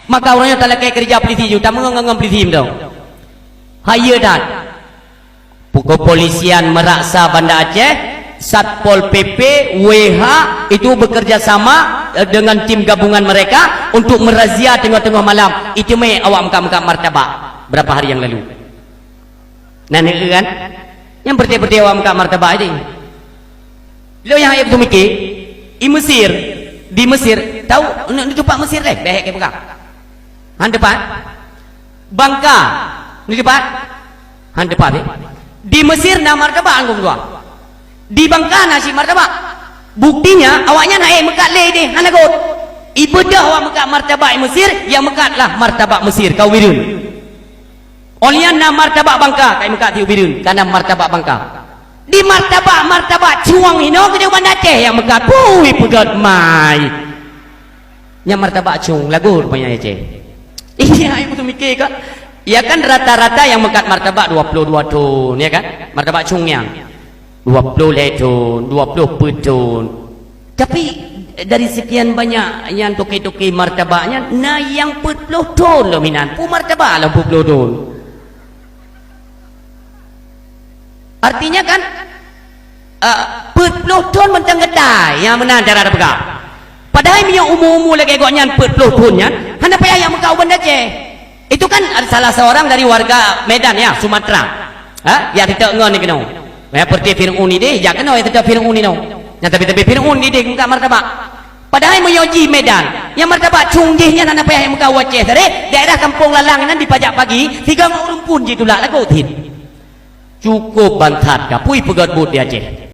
maka orangnya tak lakai kerja polisi juga, tak menganggap polisi tu. Haya dan kepolisian meraksa Banda Aceh, Satpol PP, WH itu bekerja sama dengan tim gabungan mereka untuk merazia tengah-tengah malam. Itu mai awak mengkap martabak berapa hari yang lalu. Nah ni kan, yang bertiap-tiap awak mengkap martabak ini. Lo yang ayat tu mikir, di Mesir, tahu ni tempat Mesir deh, behek ke pegang. Han depan, Bangka, ni depan, han depan deh. Di Mesir nama martabak anggung dua. Di Bangka nasi martabak. Buktinya awaknya naik mekat leh deh, han akut. Ibadah awak mekat martabak Mesir, yang mekatlah martabak Mesir kau birun. Olian nama martabak Bangka, kai mekat tiu birun, karena martabak Bangka. Di martabak cuang ini ke dia Banda Aceh yang mekat. Pui pegat mai. Yang martabak cung lagu rupanya Aceh. Iya, ibu tu mikir kan? Ya kan rata-rata yang mekat martabak 22 ton, ya kan? Martabak cungnya 20 ton, 20 ton. Tapi dari sekian banyak yang toke-toke martabaknya, nah yang 40 ton loh minan. Pu martabak lah 40 ton. Artinya kan 40 ton mentang getai yang menan cara ada pegang. Padahal yang umum-umum lagi agaknya 40 tonnya, hanya payah yang mengkau Banda Aceh. Itu kan salah seorang dari warga Medan ya, Sumatera. Ya kita ngon ni kena. Ya seperti Fir'aun ni deh, ya kena kita Fir'aun ni no. Ya tapi Fir'aun ni deh mengkau martabak. Padahal menyoji Medan, yang martabak cunggihnya hanya payah yang mengkau Aceh. Dari daerah Kampung Lalang nan di pajak pagi, 3 orang pun jitulah lagu tin. Cukup bantat ka, pui pegat but di Aceh.